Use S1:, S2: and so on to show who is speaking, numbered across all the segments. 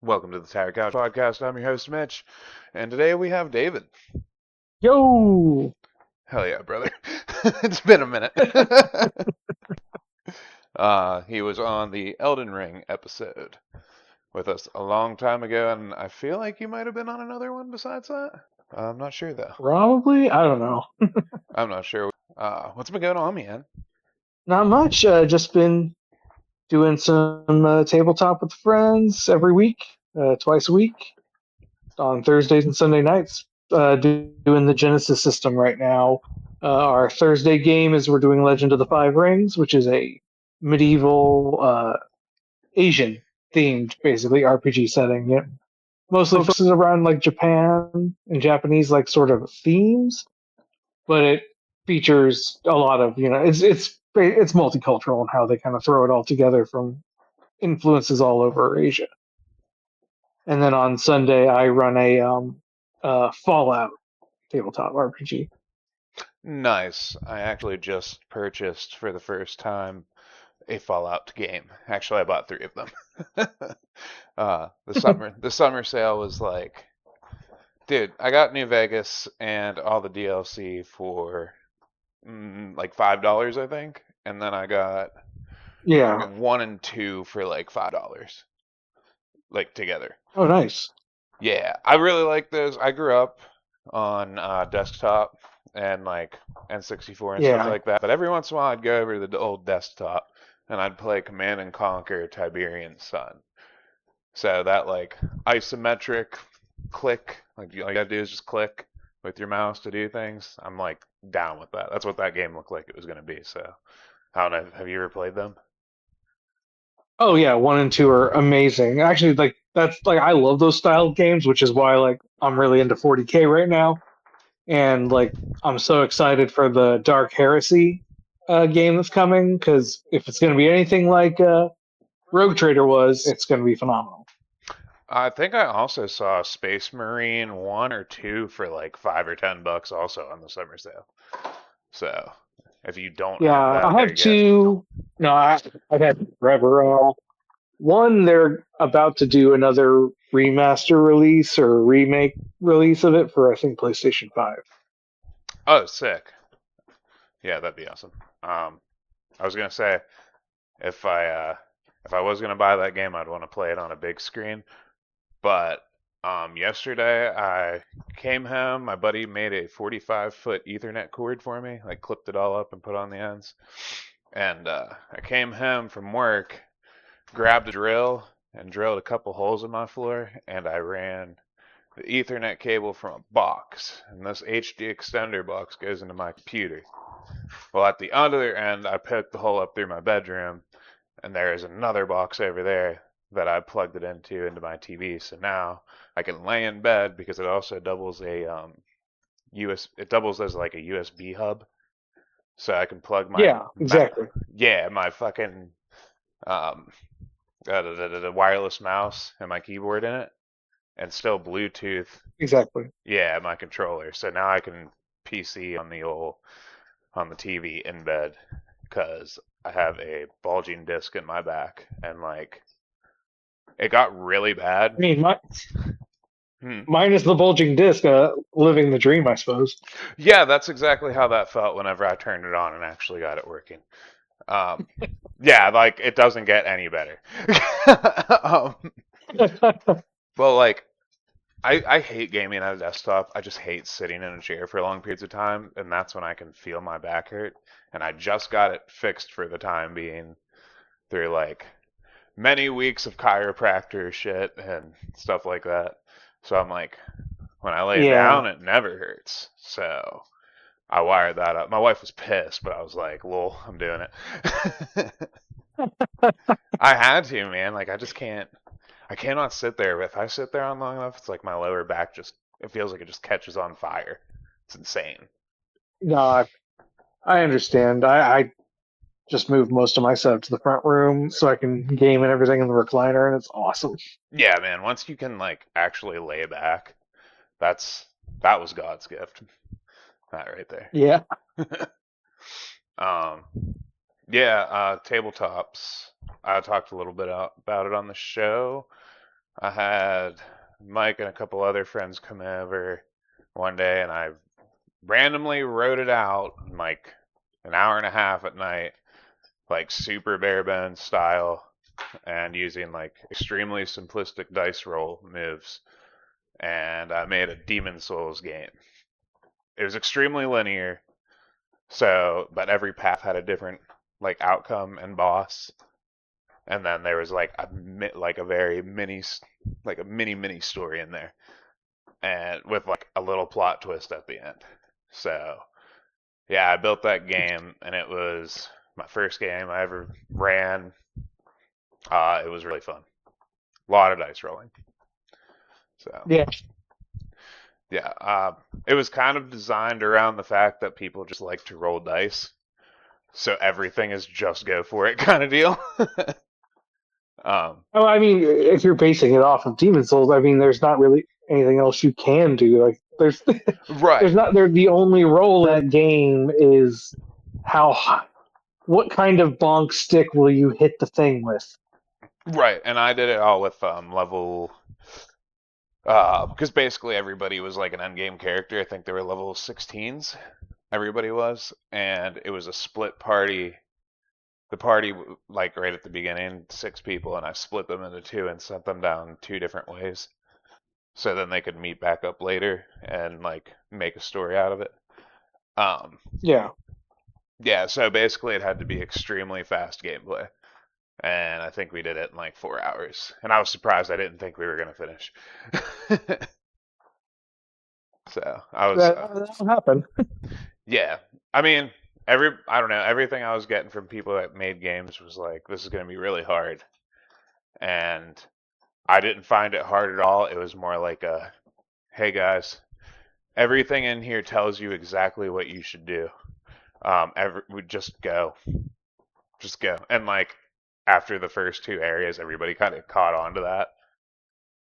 S1: Welcome to the Tower Couch Podcast. I'm your host, Mitch, and today we have David.
S2: Yo!
S1: Hell yeah, brother. It's been a minute. He was on the Elden Ring episode with us a long time ago, and I feel like you might have been on another one besides that. I'm not sure, though.
S2: Probably? I don't know.
S1: I'm not sure. What's been going on, man?
S2: Not much. Just been doing some tabletop with friends every week, twice a week, on Thursdays and Sunday nights. Doing the Genesis system right now. Our Thursday game is we're doing Legend of the Five Rings, which is a medieval Asian themed, basically, RPG setting. Yeah. Mostly focuses around like Japan and Japanese like sort of themes, but it features a lot of it's multicultural and how they kind of throw it all together from influences all over Asia. And then on Sunday, I run a Fallout tabletop RPG.
S1: Nice. I actually just purchased for the first time a Fallout game. Actually, I bought three of them. The summer sale was like, dude, I got New Vegas and all the DLC for like $5, I think, and then I got
S2: Yeah.
S1: one and two for like $5, like together.
S2: Oh, nice.
S1: Yeah, I really like those. I grew up on desktop and like N64 and stuff
S2: Yeah.
S1: like that, but every once in a while I'd go over to the old desktop and I'd play Command and Conquer Tiberian Sun. So that like isometric click, like all you gotta do is just click with your mouse to do things. I'm like down with that. That's what that game looked like it was gonna be. So I don't know. Have you ever played them?
S2: Oh yeah, one and two are amazing. Actually, like that's like I love those style of games, which is why like I'm really into 40K right now. And like I'm so excited for the Dark Heresy game that's coming because if it's going to be anything like Rogue Trader was, it's going to be phenomenal.
S1: I think I also saw Space Marine 1 or 2 for like $5 or $10 also on the summer sale. So if you don't
S2: Yeah,
S1: have that,
S2: I
S1: there
S2: have
S1: you go.
S2: two. No, I've had forever. One, they're about to do another remaster release or remake release of it for I think PlayStation 5.
S1: Oh, sick. Yeah, that'd be awesome. Um, I was gonna say if I uh, if I was gonna buy that game, I'd want to play it on a big screen. But yesterday I came home. My buddy made a 45-foot Ethernet cord for me, like clipped it all up and put on the ends. And I came home from work, grabbed a drill, and drilled a couple holes in my floor, and I ran the Ethernet cable from a box. And this HD extender box goes into my computer. Well, at the other end, I poked the hole up through my bedroom, and there is another box over there that I plugged it into my TV. So now I can lay in bed because it also doubles a It doubles as like a USB hub, so I can plug
S2: Yeah, exactly.
S1: my fucking um the wireless mouse and my keyboard in it, and still Bluetooth.
S2: Exactly.
S1: Yeah, my controller. So now I can PC on the TV in bed because I have a bulging disc in my back, and like it got really
S2: I
S1: bad.
S2: mean,
S1: Hmm.
S2: minus the bulging disc, living the dream, I suppose.
S1: Yeah, that's exactly how that felt whenever I turned it on and actually got it working. Um, yeah, like it doesn't get any better. um, well, like I hate gaming on a desktop. I just hate sitting in a chair for long periods of time, and that's when I can feel my back hurt. And I just got it fixed for the time being through like many weeks of chiropractor shit and stuff like that. So I'm like, when I lay
S2: Yeah.
S1: down, it never hurts. So I wired that up. My wife was pissed, but I was like, lol, I'm doing it. I had to, man. Like, I just can't. I cannot sit there. If I sit there on long enough, it's like my lower back just. It feels like it just catches on fire. It's insane.
S2: No, I understand. I just moved most of my setup to the front room so I can game and everything in the recliner, and it's awesome.
S1: Yeah, man. Once you can like actually lay back, that's that was God's gift. That right there.
S2: Yeah.
S1: um, yeah. Tabletops. I talked a little bit about it on the show. I had Mike and a couple other friends come over one day, and I randomly wrote it out in like an hour and a half at night, like super bare bones style, and using like extremely simplistic dice roll moves. And I made a Demon Souls game. It was extremely linear, so but every path had a different like outcome and boss. And then there was like a very mini like a mini story in there, and with like a little plot twist at the end. So yeah, I built that game, and it was my first game I ever ran. It was really fun. A lot of dice rolling. So
S2: Yeah.
S1: yeah, it was kind of designed around the fact that people just like to roll dice, so everything is just go for it kind of deal.
S2: Oh, I mean, if you're basing it off of Demon Souls, I mean, there's not really anything else you can do. Like, there's
S1: Right,
S2: there's not there. The only role in that game is what kind of bonk stick will you hit the thing with?
S1: right, and I did it all with level because basically everybody was like an endgame character. I think they were level 16s. Everybody was, and it was a split party. The party, like right at the beginning, 6 people, and I split them into two and sent them down 2 different ways, so then they could meet back up later and like make a story out of it. Um,
S2: Yeah.
S1: yeah, so basically it had to be extremely fast gameplay, and I think we did it in like 4 hours, and I was surprised. I didn't think we were gonna finish. So I was,
S2: That'll happen.
S1: yeah. I mean, I don't know, everything I was getting from people that made games was like, this is gonna be really hard, and I didn't find it hard at all. It was more like a, hey guys, everything in here tells you exactly what you should do. We just go, and like after the first 2 areas, everybody kind of caught on to that.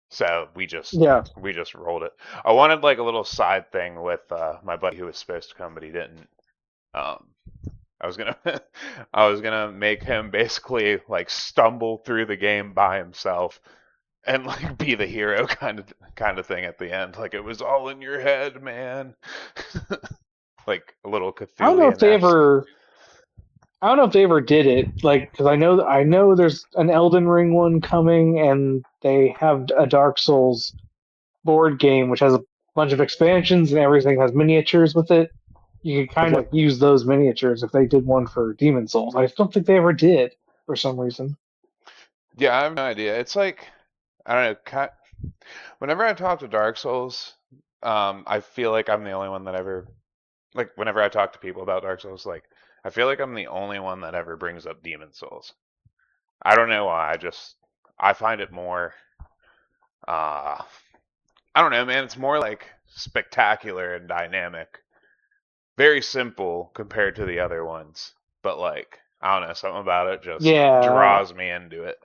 S1: So
S2: Yeah.
S1: we just rolled it. I wanted like a little side thing with my buddy who was supposed to come, but he didn't. Um, I was gonna I was gonna make him basically like stumble through the game by himself and like be the hero kind of thing at the end. Like it was all in your head, man. Like a little
S2: I don't know if
S1: Cthulhian
S2: they
S1: esque.
S2: ever. I don't know if they ever did it. Like, because I know there's an Elden Ring one coming, and they have a Dark Souls board game which has a bunch of expansions and everything has miniatures with it. You could kind of like use those miniatures if they did one for Demon Souls. I don't think they ever did for some reason.
S1: Yeah, I have no idea. It's like I don't know. Whenever I talk to Dark Souls, I feel like I'm the only one that ever like. Whenever I talk to people about Dark Souls, like I feel like I'm the only one that ever brings up Demon Souls. I don't know why. I find it more. Uh, I don't know, man. It's more like spectacular and dynamic. Very simple compared to the other ones, but like I don't know, something about it just
S2: Yeah,
S1: draws me into it.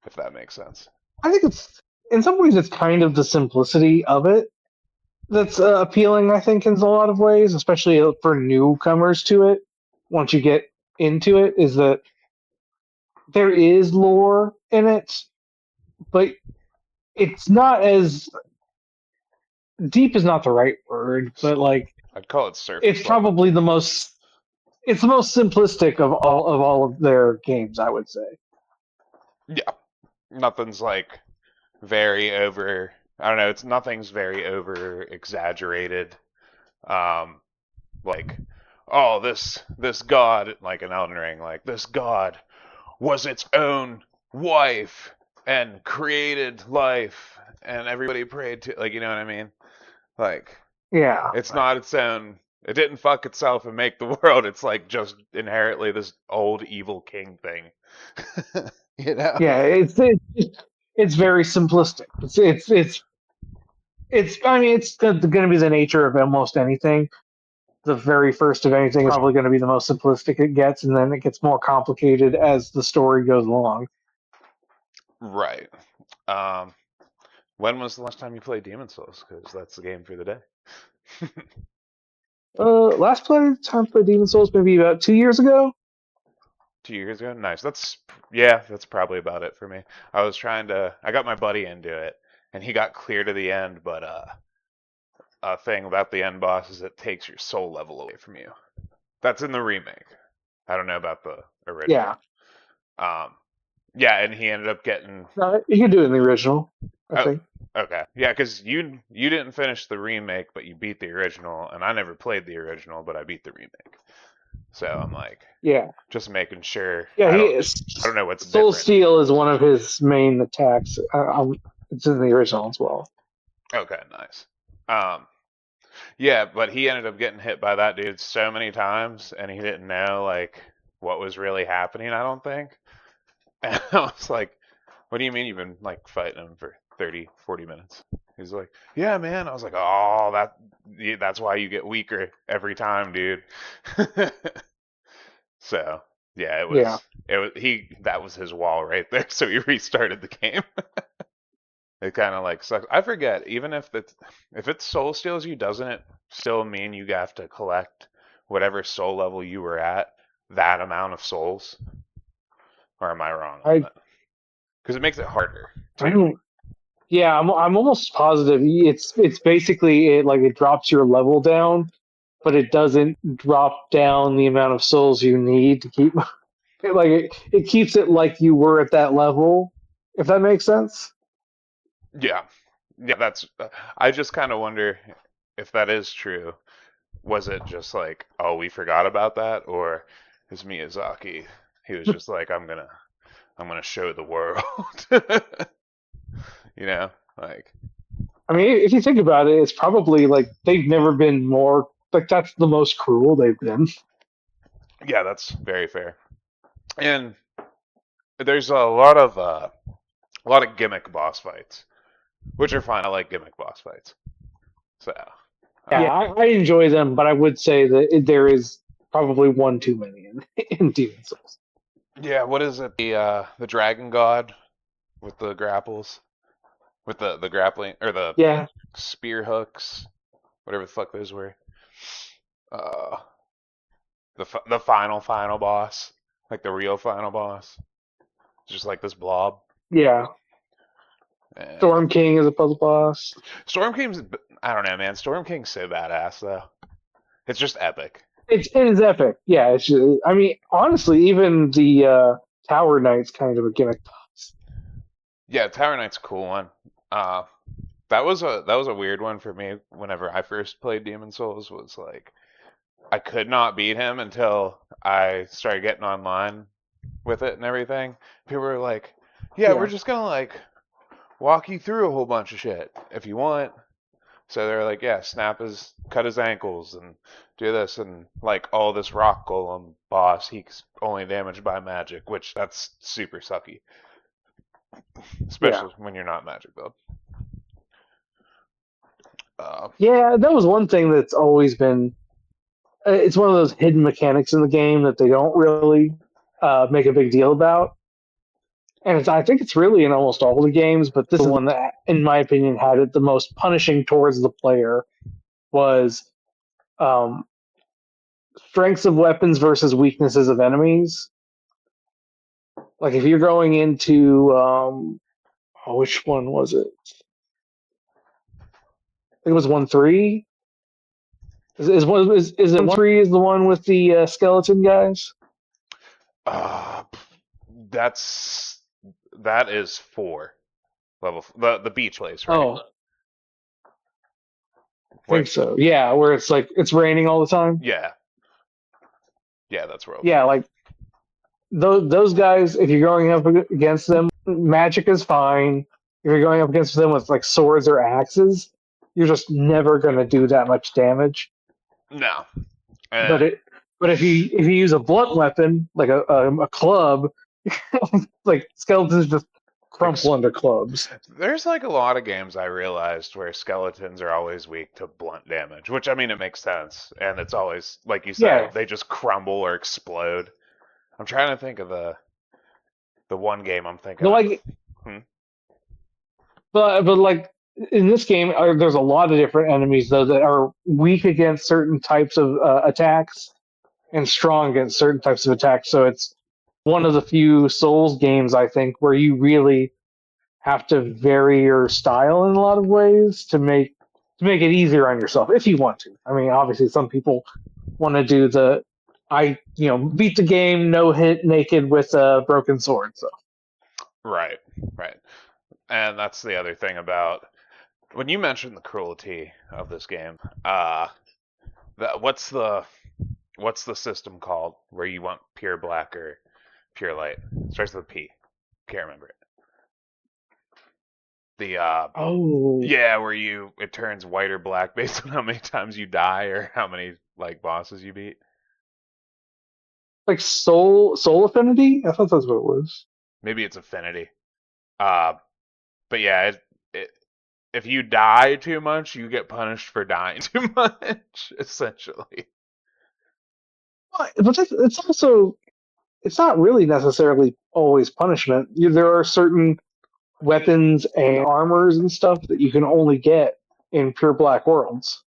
S1: If that makes sense.
S2: I think it's in some ways it's kind of the simplicity of it that's appealing. I think in a lot of ways, especially for newcomers to it. Once you get into it, is that there is lore in it, but it's not as deep is not the right word, but like
S1: I'd call it surface
S2: it's
S1: level.
S2: probably the most simplistic of all of their games, I would say.
S1: Yeah, nothing's like very over. I don't know. It's nothing's very over exaggerated. Um, like, oh, this god, like an Elden Ring, like this god was its own wife and created life, and everybody prayed to, like, you know what I mean? Like,
S2: Yeah.
S1: it's not its own. It didn't fuck itself and make the world. It's like just inherently this old evil king thing. You know?
S2: Yeah, it's very simplistic. It's I mean it's going to be the nature of almost anything. The very first of anything is probably going to be the most simplistic it gets, and then it gets more complicated as the story goes along.
S1: Right. Um, when was the last time you played Demon Souls? Because that's the game for the day.
S2: Last time played Demon Souls maybe about 2 years ago.
S1: 2 years ago. Nice. That's probably about it for me. I got my buddy into it, and he got clear to the end, but a thing about the end boss is it takes your soul level away from you. That's in the remake. I don't know about the original.
S2: Yeah.
S1: Yeah, and he ended up getting.
S2: No, you can do it in the original, I think.
S1: Okay. Yeah, because you didn't finish the remake, but you beat the original, and I never played the original, but I beat the remake. So I'm like,
S2: Yeah.
S1: just making sure.
S2: Yeah,
S1: I don't know what's
S2: Soul
S1: different.
S2: Steal is one of his main attacks. It's in the original as well.
S1: Okay, nice. Yeah, but he ended up getting hit by that dude so many times, and he didn't know like what was really happening. I don't think. And I was like, "What do you mean you've been like fighting him for 30, 40 minutes?" He's like, "Yeah, man." I was like, "Oh, that's why you get weaker every time, dude." So yeah, that was his wall right there. So he restarted the game. It kind of like sucks. I forget, even if it's soul steals you, doesn't it still mean you have to collect whatever soul level you were at, that amount of souls? Or am I wrong on that? Because it makes it harder.
S2: I don't. Yeah, I'm almost positive it's basically it drops your level down, but it doesn't drop down the amount of souls you need to keep. It keeps it like you were at that level, if that makes sense.
S1: Yeah, that's. I just kind of wonder if that is true. Was it just like, oh, we forgot about that, or is Miyazaki? He was just like, I'm gonna show the world. You know, like.
S2: I mean, if you think about it, it's probably like they've never been more like that's the most cruel they've been.
S1: Yeah, that's very fair. And there's a lot of gimmick boss fights, which are fine. I like gimmick boss fights. So.
S2: Yeah, I enjoy them, but I would say that there is probably one too many in Demon Souls.
S1: Yeah, what is it? The Dragon God with the grapples, with the grappling or the spear hooks, whatever the fuck those were. The final boss, like the real final boss, just like this blob.
S2: Yeah. And Storm King is a puzzle boss.
S1: Storm King's, I don't know, man. Storm King's so badass though. It's just epic.
S2: It is epic. Yeah, it's just, I mean, honestly, even the Tower Knight's kind of a gimmick boss.
S1: Yeah, Tower Knight's a cool one. That was a weird one for me whenever I first played Demon Souls. Was like I could not beat him until I started getting online with it and everything. People were like, yeah, we're just gonna like walk you through a whole bunch of shit if you want. So they're like, yeah, cut his ankles and do this, and like all this rock golem boss, he's only damaged by magic, which that's super sucky. Especially when you're not magic build.
S2: Yeah, that was one thing that's always been. It's one of those hidden mechanics in the game that they don't really make a big deal about. And I think it's really in almost all the games, but this is the one that, in my opinion, had it the most punishing towards the player was strengths of weapons versus weaknesses of enemies. Like if you're going into which one was it? I think it was 1-3. Is it 1-3 is the one with the skeleton guys?
S1: That is 4 level. The beach place, right?
S2: Oh, I think so. Yeah, where it's like it's raining all the time.
S1: Yeah, that's where.
S2: Yeah, like those guys. If you're going up against them, magic is fine. If you're going up against them with like swords or axes, you're just never going to do that much damage.
S1: No.
S2: But if you use a blunt weapon like a club, like skeletons just crumple under clubs.
S1: There's like a lot of games I realized where skeletons are always weak to blunt damage, which I mean it makes sense, and it's always like you said, they just crumble or explode. I'm trying to think of the one game I'm thinking.
S2: But like in this game, there's a lot of different enemies though that are weak against certain types of attacks and strong against certain types of attacks. So it's one of the few Souls games I think where you really have to vary your style in a lot of ways to make it easier on yourself if you want to. I mean, obviously, some people want to do beat the game no hit naked with a broken sword. So
S1: Right, right. And that's the other thing about when you mentioned the cruelty of this game. What's the system called where you want pure black or pure light? It starts with a P. Can't remember it. The
S2: oh,
S1: yeah, where it turns white or black based on how many times you die or how many like bosses you beat.
S2: like Soul Affinity. I thought that's what it was.
S1: Maybe it's affinity. Uh, but yeah, if you die too much, you get punished for dying too much, essentially.
S2: But it's also it's not really necessarily always punishment. There are certain weapons and armors and stuff that you can only get in pure black worlds.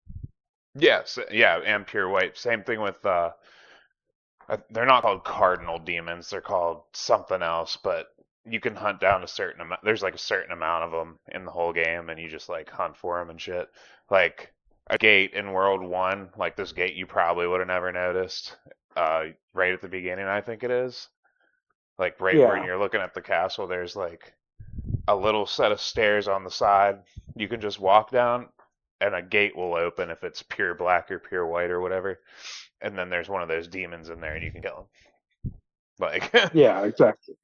S1: Yes, yeah, and pure white. Same thing with they're not called cardinal demons. They're called something else, but you can hunt down a certain amount. There's like a certain amount of them in the whole game, and you just like hunt for them and shit. Like a gate in World 1, like this gate you probably would have never noticed right at the beginning, I think it is. Like right when
S2: Yeah,
S1: you're looking at the castle, there's like a little set of stairs on the side you can just walk down, and a gate will open if it's pure black or pure white or whatever. And then there's one of those demons in there, and you can kill him. Like,
S2: yeah, exactly.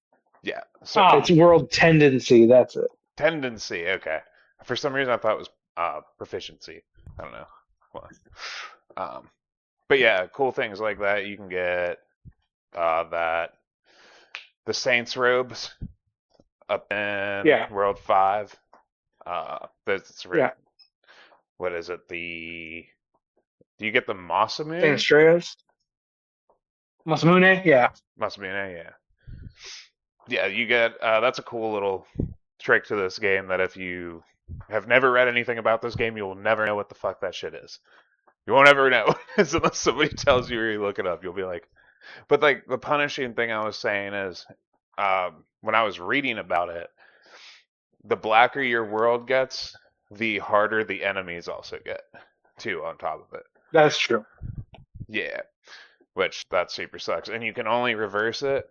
S1: yeah. So
S2: It's world tendency. That's it.
S1: tendency, okay. For some reason, I thought it was proficiency. I don't know. Well, but yeah, cool things like that. You can get that the Saints robes up in
S2: Yeah,
S1: World 5. That's
S2: yeah.
S1: what is it? Do you get the
S2: San
S1: Masamune?
S2: Andreas, Masamune. Yeah,
S1: Masamune, yeah. Yeah, you get that's a cool little trick to this game that if you have never read anything about this game, you will never know what the fuck that shit is. You won't ever know unless somebody tells you or you look it up. You'll be like, but like the punishing thing I was saying is, when I was reading about it, the blacker your world gets, the harder the enemies also get, too. On top of it,
S2: that's true.
S1: yeah, which that super sucks. And you can only reverse it,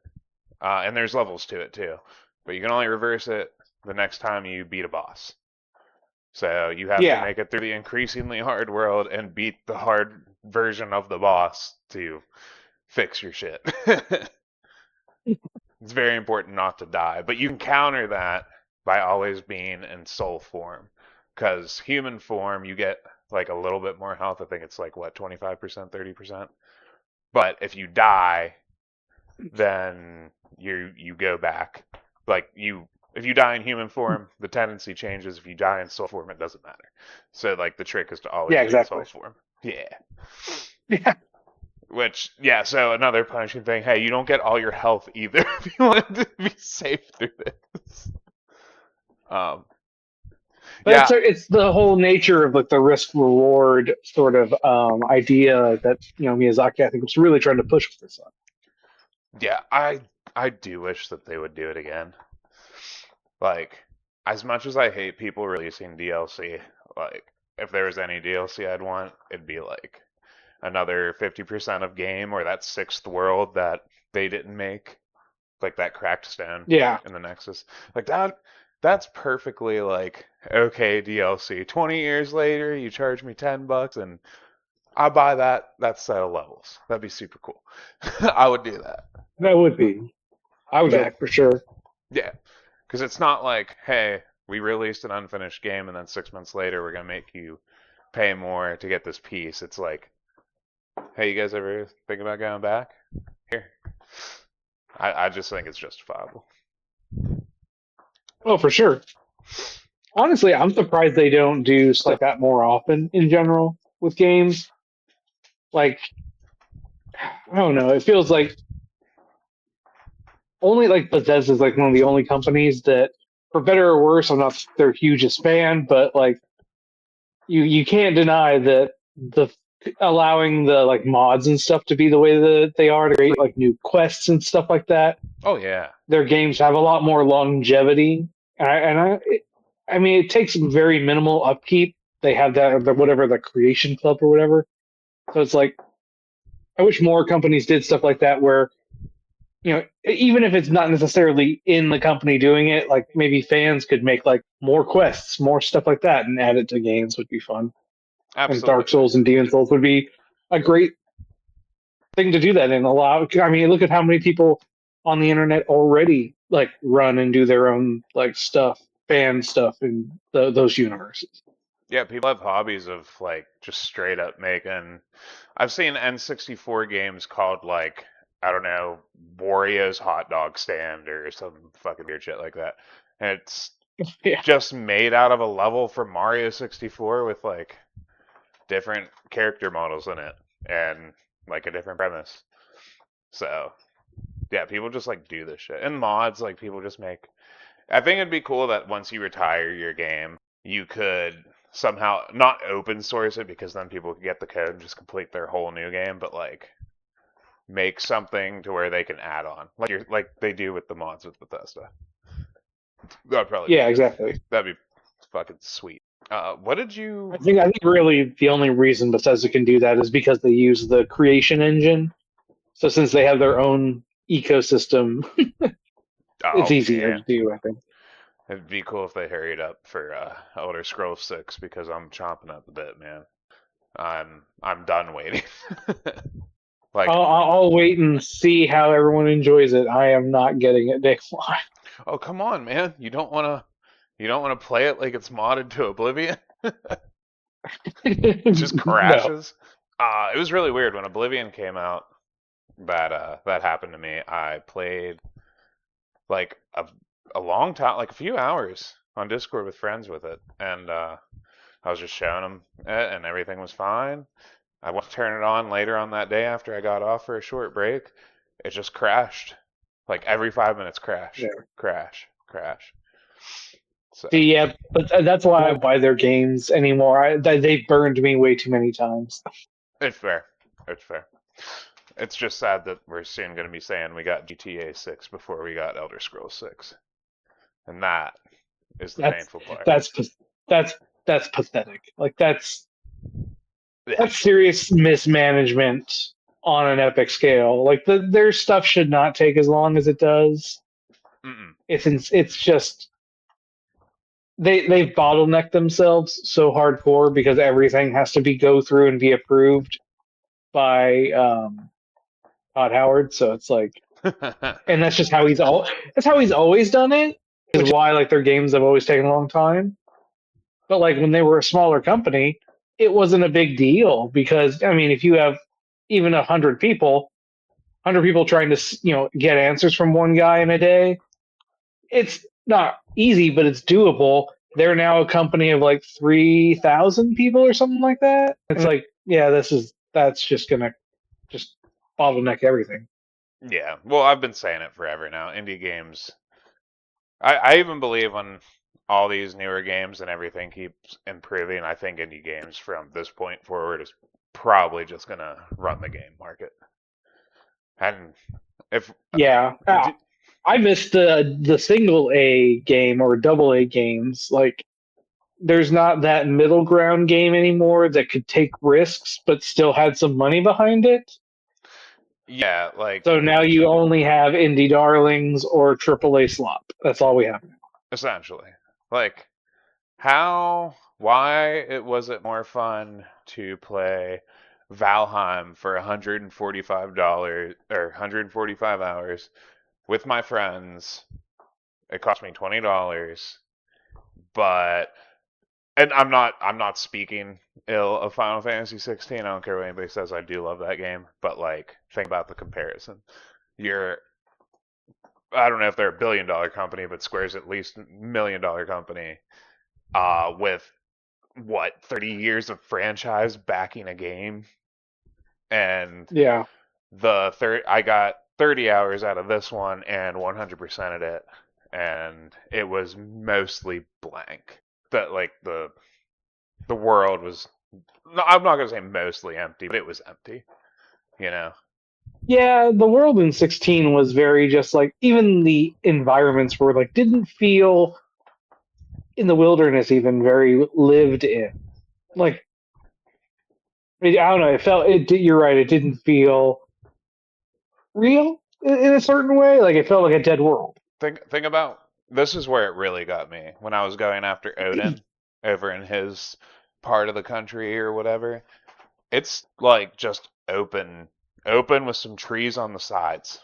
S1: and there's levels to it too, but you can only reverse it the next time you beat a boss. So you have to
S2: Yeah,
S1: make it through the increasingly hard world and beat the hard version of the boss to fix your shit. It's very important not to die, but you can counter that by always being in soul form. Because human form, you get like a little bit more health. I think it's like what, 25%, 30%. But if you die, then you go back. Like if you die in human form, the tendency changes. If you die in soul form, it doesn't matter. So like the trick is to always
S2: yeah,
S1: be in
S2: exactly.
S1: soul form. Yeah.
S2: Yeah,
S1: Which, yeah, so another punishing thing. Hey, you don't get all your health either if you want to be safe through this. Um,
S2: but
S1: yeah,
S2: it's the whole nature of like the risk reward sort of idea that Miyazaki I think was really trying to push with this one.
S1: yeah, I do wish that they would do it again. Like, as much as I hate people releasing DLC, like, if there was any DLC I'd want, it'd be like another 50% of game or that sixth world that they didn't make, like that cracked stone
S2: Yeah,
S1: in the Nexus. Like that's perfectly like okay DLC. 20 years later, you charge me $10 and I buy that set of levels. That'd be super cool. I would do that.
S2: that would be. I would
S1: Because
S2: back for sure.
S1: yeah, because it's not like, hey, we released an unfinished game and then 6 months later we're gonna make you pay more to get this piece. It's like, hey, you guys ever think about going back? Here. I just think it's justifiable.
S2: Oh, for sure. Honestly, I'm surprised they don't do stuff like that more often in general with games. Like, I don't know. It feels like only like Bethesda's like one of the only companies that, for better or worse, I'm not their hugest fan, but like you can't deny that the allowing the like mods and stuff to be the way that they are to create like new quests and stuff like that.
S1: Oh yeah.
S2: Their games have a lot more longevity, I mean, it takes very minimal upkeep. They have that whatever the creation club or whatever. So it's like I wish more companies did stuff like that where even if it's not necessarily in the company doing it, like maybe fans could make like more quests, more stuff like that, and add it to games would be fun. And Dark
S1: Absolutely.
S2: Souls and Demon Souls would be a great thing to do that and allow. I mean, look at how many people on the internet already like run and do their own like stuff, fan stuff in those universes.
S1: Yeah, people have hobbies of like just straight up making. I've seen N64 games called like I don't know Wario's hot dog stand or some fucking weird shit like that, and it's
S2: Yeah,
S1: just made out of a level from Mario 64 with like different character models in it and like a different premise. So yeah, people just like do this shit. And mods, like people just make. I think it'd be cool that once you retire your game, you could somehow not open source it because then people could get the code and just complete their whole new game, but like make something to where they can add on, like they do with the mods with Bethesda. That'd probably be
S2: yeah, exactly.
S1: that'd be fucking sweet. What did
S2: I
S1: you?
S2: think I think really the only reason Bethesda can do that is because they use the creation engine. So since they have their own ecosystem, it's
S1: Oh
S2: easier
S1: man,
S2: to do. I think.
S1: it'd be cool if they hurried up for Elder Scrolls 6 because I'm chomping at the bit, man. I'm done waiting. Like,
S2: I'll wait and see how everyone enjoys it. I am not getting it day one.
S1: oh come on, man, you don't want to play it like it's modded to Oblivion. It just
S2: No.
S1: crashes. It was really weird when Oblivion came out. That happened to me. I played like a long time, like a few hours on Discord with friends with it, and I was just showing them it, and everything was fine. I went to turn it on later on that day after I got off for a short break. It just crashed. Like every 5 minutes, crash,
S2: Yeah.
S1: crash, crash. So
S2: See, yeah, but that's why I buy their games anymore. They've burned me way too many times.
S1: it's fair. It's fair. It's just sad that we're soon going to be saying we got GTA 6 before we got Elder Scrolls 6, and that is the
S2: That's
S1: painful part.
S2: that's that's that's pathetic. Like
S1: Yeah.
S2: that's serious mismanagement on an epic scale. Like their stuff should not take as long as it does.
S1: Mm-mm.
S2: It's just they've bottlenecked themselves so hardcore because everything has to be go through and be approved by Todd Howard. So it's like, and that's just how that's how he's always done it. Is why like their games have always taken a long time. But like when they were a smaller company, it wasn't a big deal because I mean, if you have even 100 people trying to get answers from one guy in a day, it's not easy, but it's doable. They're now a company of like 3,000 people or something like that. It's like, yeah, that's just gonna just bottleneck everything.
S1: Yeah. Well, I've been saying it forever now. Indie games. I even believe when all these newer games and everything keeps improving, I think indie games from this point forward is probably just gonna run the game market. And if
S2: Yeah, I missed the single A game or double A games. Like, there's not that middle ground game anymore that could take risks but still had some money behind it.
S1: yeah, like
S2: So now you only have indie darlings or AAA slop. That's all we have.
S1: essentially, like why was it more fun to play Valheim for $145 or 145 hours with my friends? It cost me $20, but and I'm not speaking ill of Final Fantasy 16. I don't care what anybody says. I do love that game, but like think about the comparison. You're I don't know if they're $1 billion company, but Square's at least $1 million company. With what 30 years of franchise backing a game, and
S2: Yeah,
S1: the third I got 30 hours out of this one and 100%ed it, and it was mostly blank. That like the world was No, I'm not gonna say mostly empty, but it was empty. You know.
S2: Yeah, the world in 16 was very just like even the environments were like didn't feel in the wilderness even very lived in. Like I don't know, it felt it. You're right, it didn't feel real in a certain way. Like it felt like a dead world.
S1: Think about this is where it really got me when I was going after Odin over in his part of the country or whatever. It's like just open with some trees on the sides.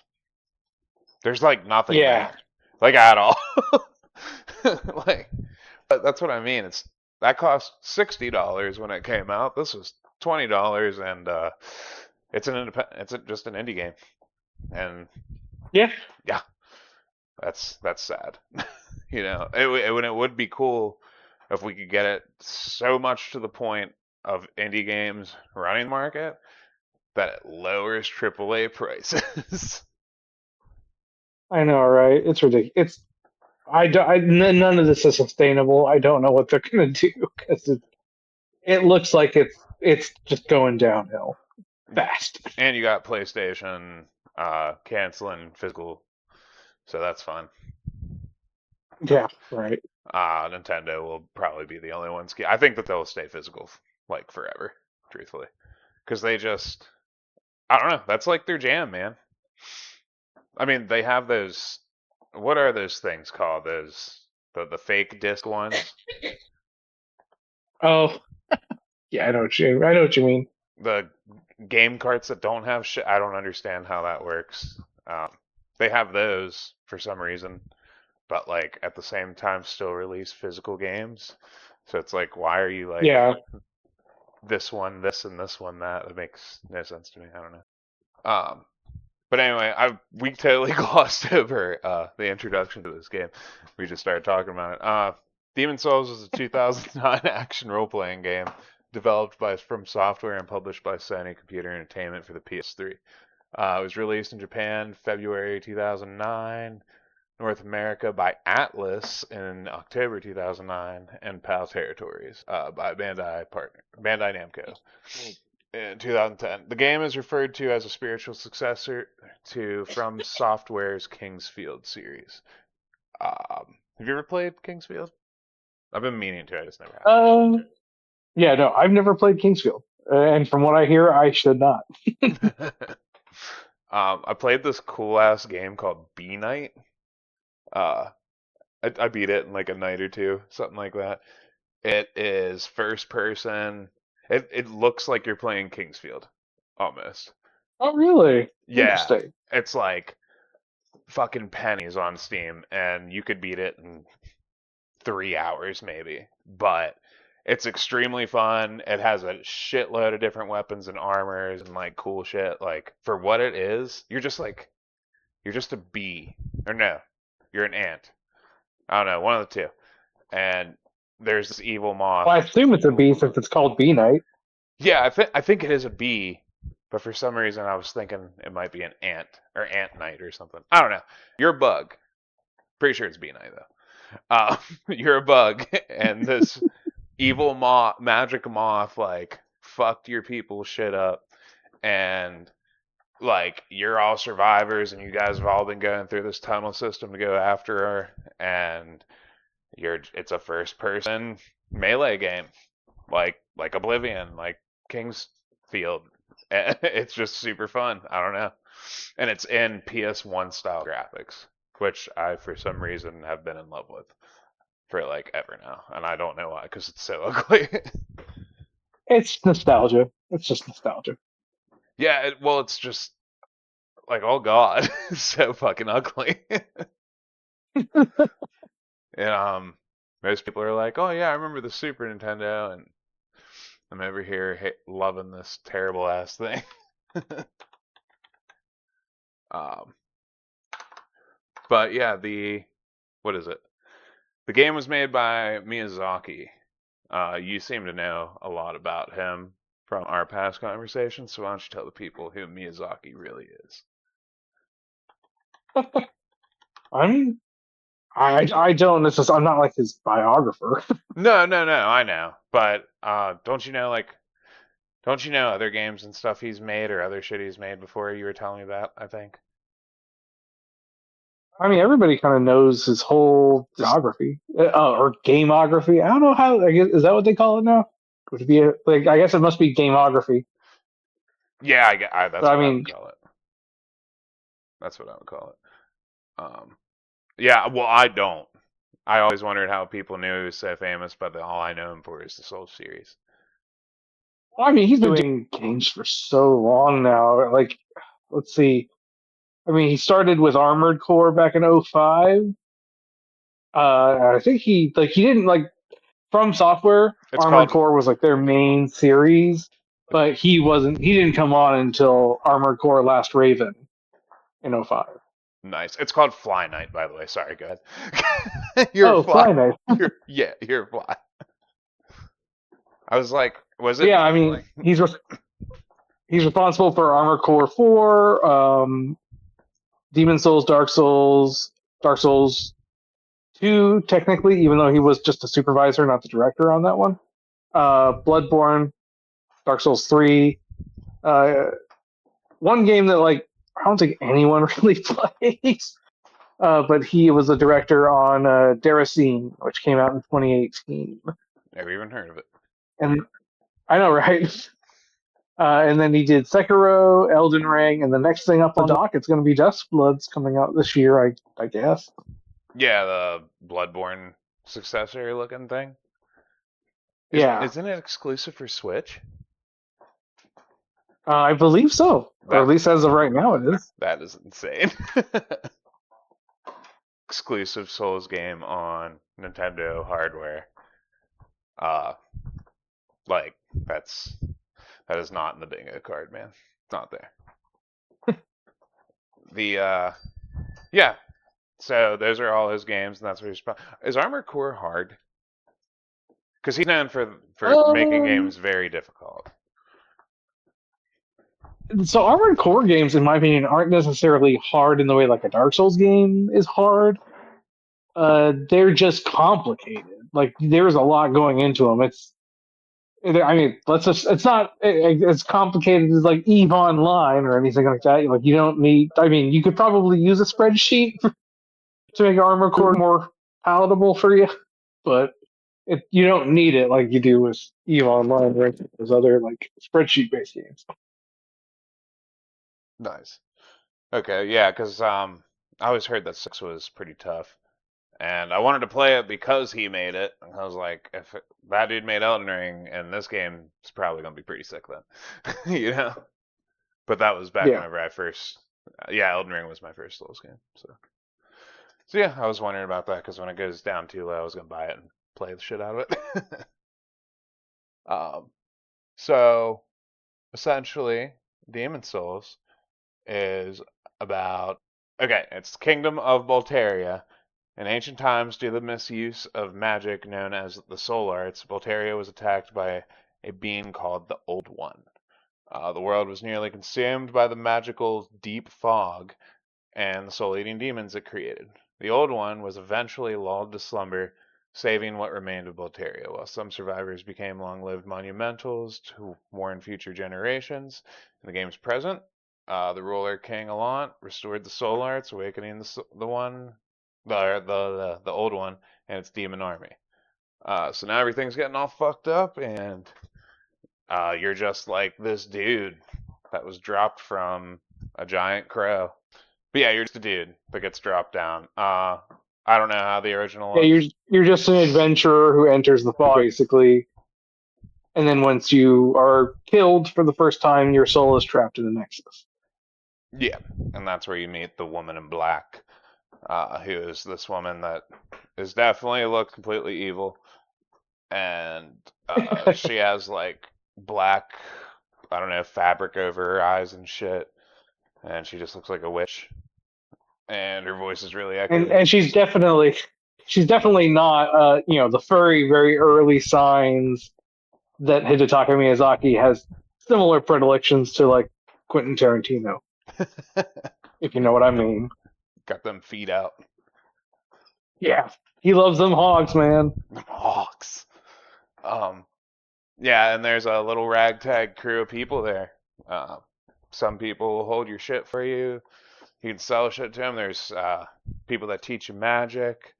S1: There's like nothing
S2: Yeah,
S1: there, like at all. Like that's what I mean. It's that cost $60 when it came out. This was $20, and it's an independent. Just an indie game, and
S2: yeah.
S1: yeah, that's sad. It would be cool if we could get it so much to the point of indie games running the market that it lowers AAA prices.
S2: I know, right? It's ridiculous. It's I don't. None of this is sustainable. I don't know what they're gonna do because it looks like it's just going downhill fast.
S1: And you got PlayStation canceling physical, so that's fun.
S2: Yeah, right.
S1: Nintendo will probably be the only ones. I think that they'll stay physical like forever, truthfully, because they just I don't know. That's like their jam, man. I mean, they have those. What are those things called? Those the fake disc ones.
S2: Oh, yeah. I know what you mean.
S1: The game carts that don't have shit. I don't understand how that works. They have those for some reason, but like at the same time still release physical games. So it's like, why are you like
S2: Yeah.
S1: this one this and this one that? That makes no sense to me. I don't know. Um, but anyway, we totally glossed over the introduction to this game. We just started talking about it. Demon's Souls is a 2009 action role-playing game developed by From Software and published by Sony Computer Entertainment for the PS3. It was released in Japan February 2009, North America by Atlas in October 2009, and PAL Territories by Bandai Namco in 2010. The game is referred to as a spiritual successor to From Software's Kingsfield series. Have you ever played Kingsfield? I've been meaning to. I just never
S2: Yeah. No, I've never played Kingsfield, and from what I hear, I should not.
S1: have. I played this cool ass game called B Night. Uh, I beat it in like a night or two, something like that. It is first person. It looks like you're playing Kingsfield, almost.
S2: Oh, really?
S1: Yeah,
S2: Interesting.
S1: it's like fucking pennies on Steam, and you could beat it in 3 hours maybe. But it's extremely fun. It has a shitload of different weapons and armors and like cool shit. Like for what it is, you're just a bee, or no, you're an ant. I don't know, one of the two. And there's this evil moth.
S2: Well, I assume it's a bee since it's called Bee Night.
S1: Yeah, I think it is a bee, but for some reason I was thinking it might be an ant or ant night or something. I don't know. You're a bug. Pretty sure it's bee night though. You're a bug, and this evil magic moth, like fucked your people shit up, and like you're all survivors, and you guys have all been going through this tunnel system to go after her, and it's a first person melee game, like Oblivion, like Kingsfield. It's just super fun. I don't know, and it's in PS1 style graphics, which I for some reason have been in love with for like ever now, and I don't know why, because it's so ugly.
S2: It's nostalgia. It's just nostalgia.
S1: Yeah, well, it's just like, oh god, it's so fucking ugly. And most people are like, oh yeah, I remember the Super Nintendo, and I'm over here loving this terrible ass thing. um, but yeah, what is it? The game was made by Miyazaki. You seem to know a lot about him from our past conversations, so why don't you tell the people who Miyazaki really is?
S2: I mean, I don't necessarily. I'm not like his biographer.
S1: No, I know, but don't you know like Don't you know other games and stuff he's made or other shit he's made before? You were telling me that, I think.
S2: I mean, everybody kind of knows his whole
S1: Just
S2: geography or gameography. I don't know how. I guess, is that what they call it now? Would it be like? I guess it must be gameography.
S1: yeah, that's
S2: But I
S1: what I would
S2: mean,
S1: call it. That's what I would call it. Yeah, well, I don't. I always wondered how people knew he was so famous, but all I know him for is the Soul series.
S2: he's been doing games for so long now. Like, let's see. I mean, he started with Armored Core back in '05. I think he didn't like From Software.
S1: It's
S2: Armored
S1: called
S2: Core was like their main series, but he didn't come on until Armored Core Last Raven in '05.
S1: nice. It's called Fly Night, by the way. Sorry, go ahead. You're a
S2: Oh,
S1: fly.
S2: Fly Night.
S1: You're a fly. I was like, was it
S2: Yeah, I mean,
S1: like
S2: he's responsible for Armored Core 4, Demon Souls, Dark Souls 2, technically, even though he was just a supervisor, not the director on that one. Bloodborne, Dark Souls 3. One game that, like, I don't think anyone really plays, but he was the director on Deracine, which came out in 2018.
S1: never even heard of it?
S2: And I know, right? And then he did Sekiro, Elden Ring, and the next thing up on the dock, it's going to be Dustblood's coming out this year, I guess.
S1: Yeah, the Bloodborne successor looking thing.
S2: Yeah,
S1: Isn't it exclusive for Switch?
S2: I believe so, or at
S1: That
S2: least as of right now, it is.
S1: that is insane. Exclusive Souls game on Nintendo hardware. Uh, like that is not in the bingo card, man. It's not there. The yeah. So those are all his games, and that's what he's. Is Armored Core hard? Because he's known for making
S2: Um,
S1: games very difficult.
S2: so Armored Core games, in my opinion, aren't necessarily hard in the way like a Dark Souls game is hard. They're just complicated. Like there's a lot going into them. I mean, it's not as complicated as like Eve Online or anything like that. Like you don't need. I mean, you could probably use a spreadsheet to make Armored Core more palatable for you, but you don't need it like you do with Eve Online or those other like spreadsheet based games.
S1: Nice. Okay, yeah, because I always heard that six was pretty tough, and I wanted to play it because he made it. And I was like, that dude made Elden Ring, and this game is probably gonna be pretty sick then, you know. But that was back
S2: Yeah.
S1: whenever I first, yeah, Elden Ring was my first Souls game. So yeah, I was wondering about that because when it goes down too low, I was gonna buy it and play the shit out of it. um, so essentially, Demon Souls is about okay, it's Kingdom of Bolteria. In ancient times, due to the misuse of magic known as the Soul Arts, Bolteria was attacked by a being called the Old One. The world was nearly consumed by the magical deep fog and the soul-eating demons it created. The Old One was eventually lulled to slumber, saving what remained of Bolteria, while some survivors became long-lived monumentals to warn future generations. In the game's present, the ruler King Allant restored the Soul Arts, awakening the Old One and its demon army. So now everything's getting all fucked up, and you're just like this dude that was dropped from a giant crow. But yeah, you're just a dude that gets dropped down. I don't know how the original
S2: Yeah,
S1: looks.
S2: you're just an adventurer who enters the fog basically, and then once you are killed for the first time, your soul is trapped in the Nexus.
S1: Yeah, and that's where you meet the woman in black, who is this woman that is definitely looks completely evil, and she has like black, I don't know, fabric over her eyes and shit, and she just looks like a witch, and her voice is really echoey.
S2: and she's definitely not the furry very early signs that Hidetaka Miyazaki has similar predilections to like Quentin Tarantino, if you know what I mean.
S1: Got them feet out.
S2: Yeah, he loves them hogs, man.
S1: Them hawks. Um, Yeah, and there's a little ragtag crew of people there. Uh, some people will hold your shit for you. You can sell shit to them. There's people that teach you magic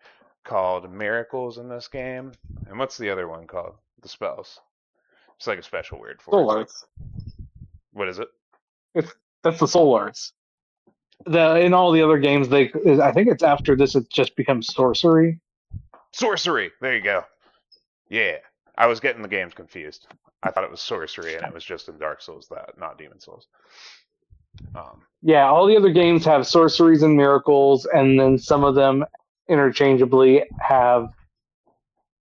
S1: called miracles in this game. And what's the other one called? The spells. It's like a special word for
S2: Soul
S1: it.
S2: Arts.
S1: What is it?
S2: It's that's the Soul Arts. In all the other games, I think it's after this it just becomes sorcery.
S1: Sorcery. There you go. Yeah. I was getting the games confused. I thought it was sorcery, and it was just in Dark Souls that, not Demon Souls.
S2: Yeah, all the other games have sorceries and miracles, and then some of them interchangeably have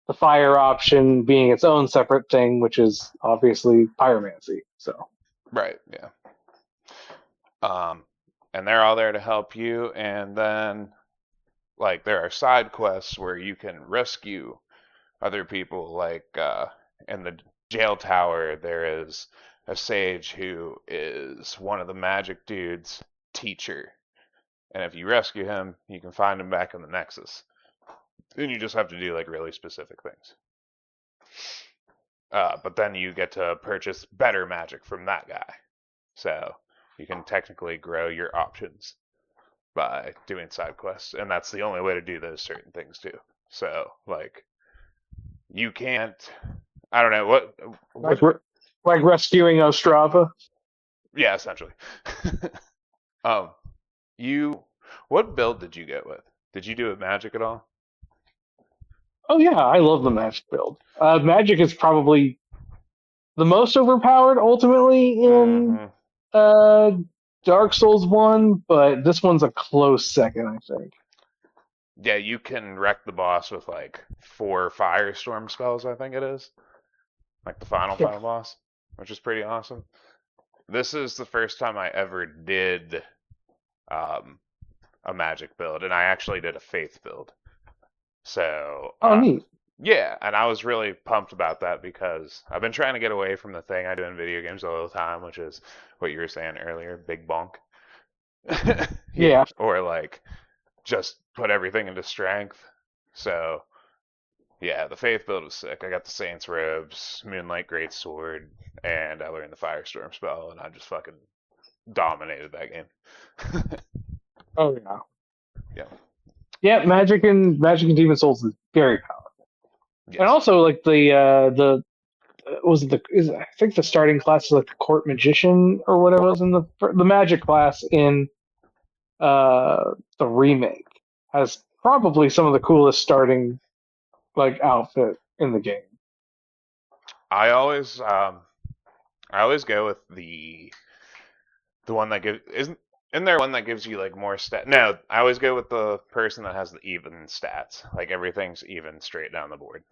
S2: the fire option being its own separate thing, which is obviously pyromancy. So
S1: Right. Yeah. Um, and they're all there to help you, and then like there are side quests where you can rescue other people. Like in the jail tower, there is a sage who is one of the magic dude's teacher, and if you rescue him, you can find him back in the Nexus. Then you just have to do like really specific things. But then you get to purchase better magic from that guy, so you can technically grow your options by doing side quests, and that's the only way to do those certain things too. So like you can't. I don't know what.
S2: like
S1: What?
S2: like rescuing Ostrava.
S1: Yeah, essentially. um, you. What build did you get with? Did you do it magic at all?
S2: Oh yeah, I love the magic build. Magic is probably the most overpowered ultimately in
S1: Mm-hmm.
S2: uh, Dark Souls 1, but this one's a close second, I think.
S1: Yeah, you can wreck the boss with like 4 firestorm spells. I think it is like the
S2: Yeah.
S1: final boss, which is pretty awesome. This is the first time I ever did um, a magic build, and I actually did a faith build. So
S2: Oh, neat.
S1: yeah, and I was really pumped about that because I've been trying to get away from the thing I do in video games all the time, which is what you were saying earlier, big bonk.
S2: Yeah.
S1: Or like just put everything into strength. So yeah, the faith build was sick. I got the Saints robes, Moonlight Greatsword, and I learned the Firestorm spell, and I just fucking dominated that game.
S2: Oh yeah.
S1: Yeah.
S2: Yeah, Magic and Demon Souls is very powerful. And
S1: Yes.
S2: also like was it the is I think the starting class is like the court magician or whatever it was in the magic class in the remake has probably some of the coolest starting like outfit in the game.
S1: I always um I always go with the one that gives isn't there one that gives you like more stat? No, I always go with the person that has the even stats. Like everything's even straight down the board.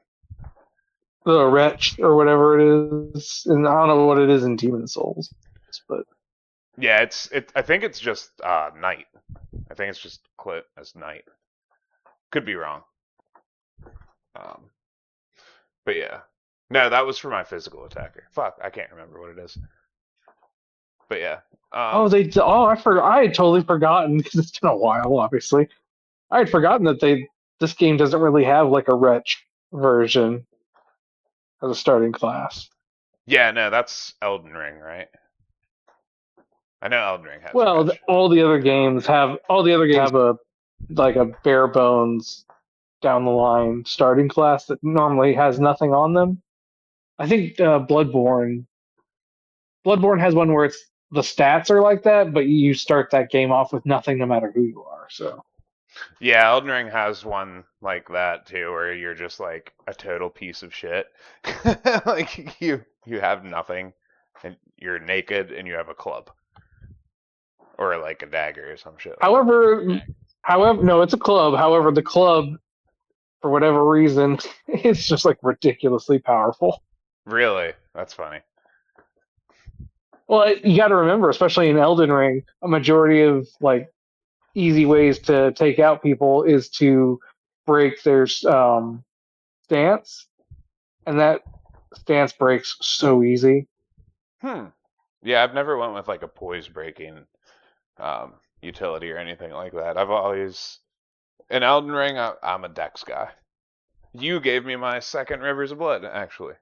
S2: The wretch or whatever it is, and I don't know what it is in Demon Souls, but
S1: Yeah, it. I think it's just knight. I think it's just Clit as knight. Could be wrong. Um, but yeah, no, that was for my physical attacker. Fuck, I can't remember what it is. But yeah,
S2: I forgot. I had totally forgotten because it's been a while. Obviously, I had forgotten that this game doesn't really have like a wretch version as a starting class.
S1: yeah, no, that's Elden Ring, right? I know Elden Ring has
S2: Well,
S1: Wretch.
S2: all the other games have a like a bare bones down the line starting class that normally has nothing on them. I think Bloodborne has one where it's the stats are like that, but you start that game off with nothing no matter who you are. So
S1: Yeah, Elden Ring has one like that too, where you're just like a total piece of shit. Like you have nothing, and you're naked, and you have a club or like a dagger or some shit like that.
S2: however no, it's a club. However, the club for whatever reason is just like ridiculously powerful.
S1: Really, that's funny.
S2: Well, you got to remember, especially in Elden Ring, a majority of like easy ways to take out people is to break their stance, and that stance breaks so easy.
S1: Hmm. Yeah, I've never went with like a poise breaking utility or anything like that. I've always in Elden Ring, I'm a Dex guy. You gave me my second Rivers of Blood, actually.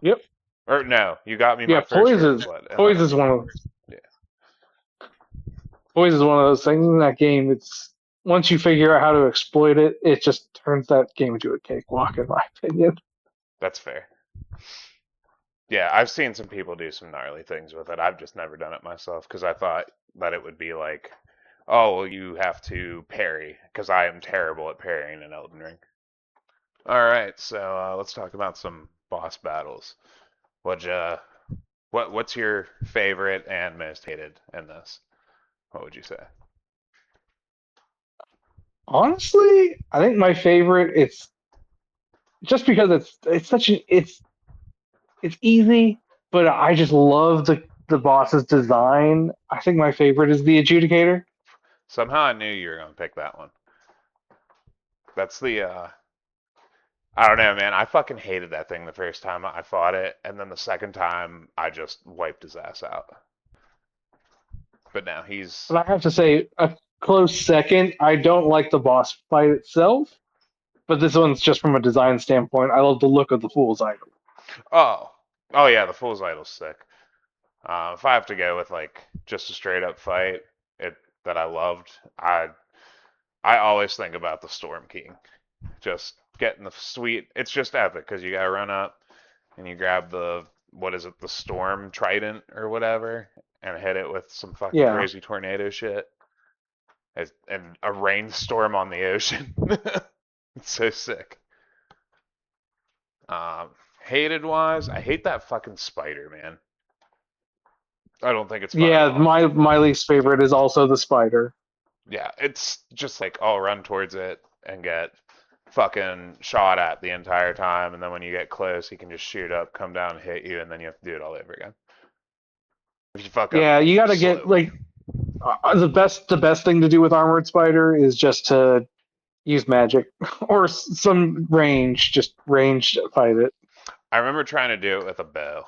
S2: Yep.
S1: Or no, you got me
S2: Yeah,
S1: my first Earth Flood, and then
S2: poise is one of
S1: yeah,
S2: poise is one of those things in that game. It's once you figure out how to exploit it, it just turns that game into a cakewalk, in my opinion.
S1: that's fair. Yeah, I've seen some people do some gnarly things with it. I've just never done it myself because I thought that it would be like, oh, well, you have to parry because I am terrible at parrying in Elden Ring. All right, so let's talk about some boss battles. What what's your favorite and most hated in this? What would you say?
S2: Honestly, I think my favorite it's just because it's such an it's easy, but I just love the boss's design. I think my favorite is the adjudicator.
S1: Somehow I knew you were gonna pick that one. That's the I don't know, man. I fucking hated that thing the first time I fought it, and then the second time I just wiped his ass out. But now he's
S2: But I have to say, a close second. I don't like the boss fight itself, but this one's just from a design standpoint. I love the look of the fool's idol.
S1: oh oh yeah, the Fool's Idol's sick. If I have to go with like just a straight up fight, it that I loved, I always think about the Storm King. Just getting the sweet. It's just epic because you gotta run up and you grab the what is it, the Storm Trident or whatever, and hit it with some fucking
S2: Yeah,
S1: crazy tornado shit. And a rainstorm on the ocean. It's so sick. Hated wise, I hate that fucking spider, man. I don't think it's fun at
S2: yeah.
S1: all.
S2: My least favorite is also the spider.
S1: Yeah, it's just like I'll run towards it and get fucking shot at the entire time, and then when you get close, he can just shoot up, come down, and hit you, and then you have to do it all over again. If you fuck up
S2: Yeah, you got to get
S1: slowly.
S2: like the best thing to do with armored spider is just to use magic or some range. Just range fight it.
S1: I remember trying to do it with a bow,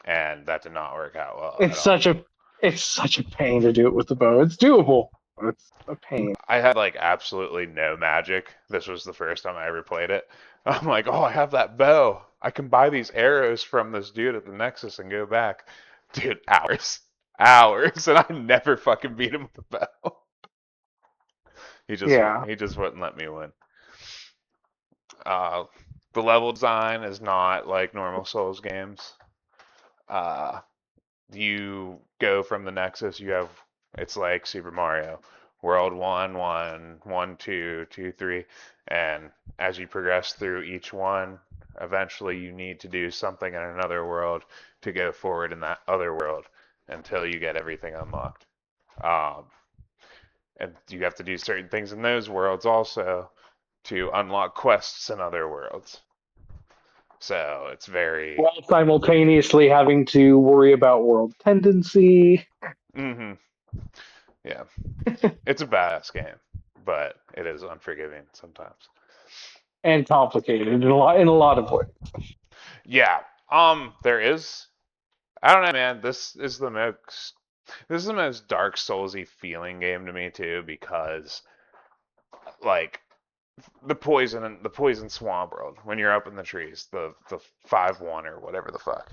S1: and that did not work out well at
S2: It's
S1: all.
S2: such a it's such a pain to do it with the bow. It's doable, but it's a pain.
S1: I had like absolutely no magic. This was the first time I ever played it. I'm like, oh, I have that bow. I can buy these arrows from this dude at the Nexus and go back. Dude, hours. Hours. And I never fucking beat him with the bow.
S2: Yeah,
S1: He just wouldn't let me win. Uh the level design is not like normal Souls games. Uh you go from the Nexus, you have it's like Super Mario. World 1, 1, 2, 2, 3, and as you progress through each one, eventually you need to do something in another world to go forward in that other world until you get everything unlocked. Um, and you have to do certain things in those worlds also to unlock quests in other worlds. So it's very,
S2: while simultaneously having to worry about world tendency
S1: mm-hmm, yeah, it's a badass game, but it is unforgiving sometimes.
S2: and complicated in a lot of ways.
S1: Yeah, there is. I don't know, man. This is the most Dark Soulsy feeling game to me too, because like the poison swamp world when you're up in the trees, the 5-1 or whatever the fuck.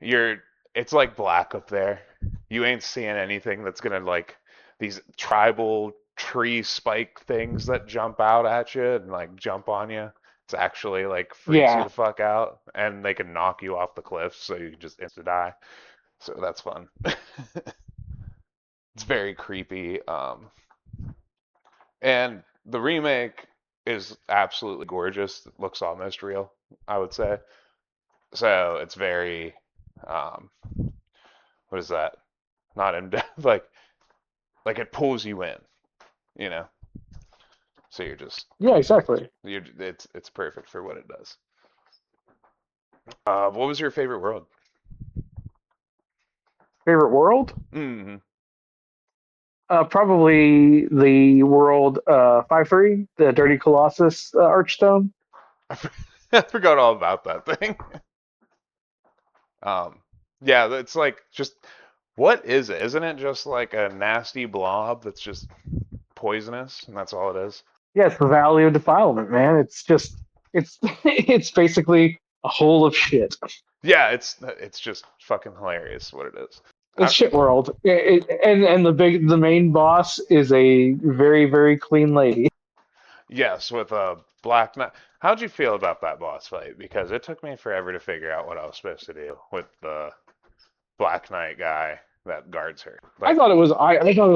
S1: You're it's like black up there. You ain't seeing anything that's gonna like these tribal tree spike things that jump out at you and like jump on you. It's actually like freaks you
S2: Yeah,
S1: the fuck out, and they can knock you off the cliff, so you just insta die. So that's fun. It's very creepy. And the remake is absolutely gorgeous. It looks almost real, I would say. So it's very, um, what is that? Not in depth, like it pulls you in, you know. So
S2: yeah, exactly.
S1: it's perfect for what it does. What was your favorite world?
S2: Favorite world?
S1: Mm-hmm.
S2: Probably the world 5-3, the Dirty Colossus Archstone.
S1: I forgot all about that thing. Um, yeah, it's like just what is it? Isn't it just like a nasty blob that's just poisonous and that's all it is?
S2: Yeah, it's the Valley of Defilement, man. It's just it's it's basically a hole of shit.
S1: Yeah, it's just fucking hilarious what it is.
S2: It's shit world, and the main boss is a very very clean lady.
S1: Yes, with a Black Knight. How'd you feel about that boss fight? Because it took me forever to figure out what I was supposed to do with the Black Knight guy that guards her.
S2: I thought it was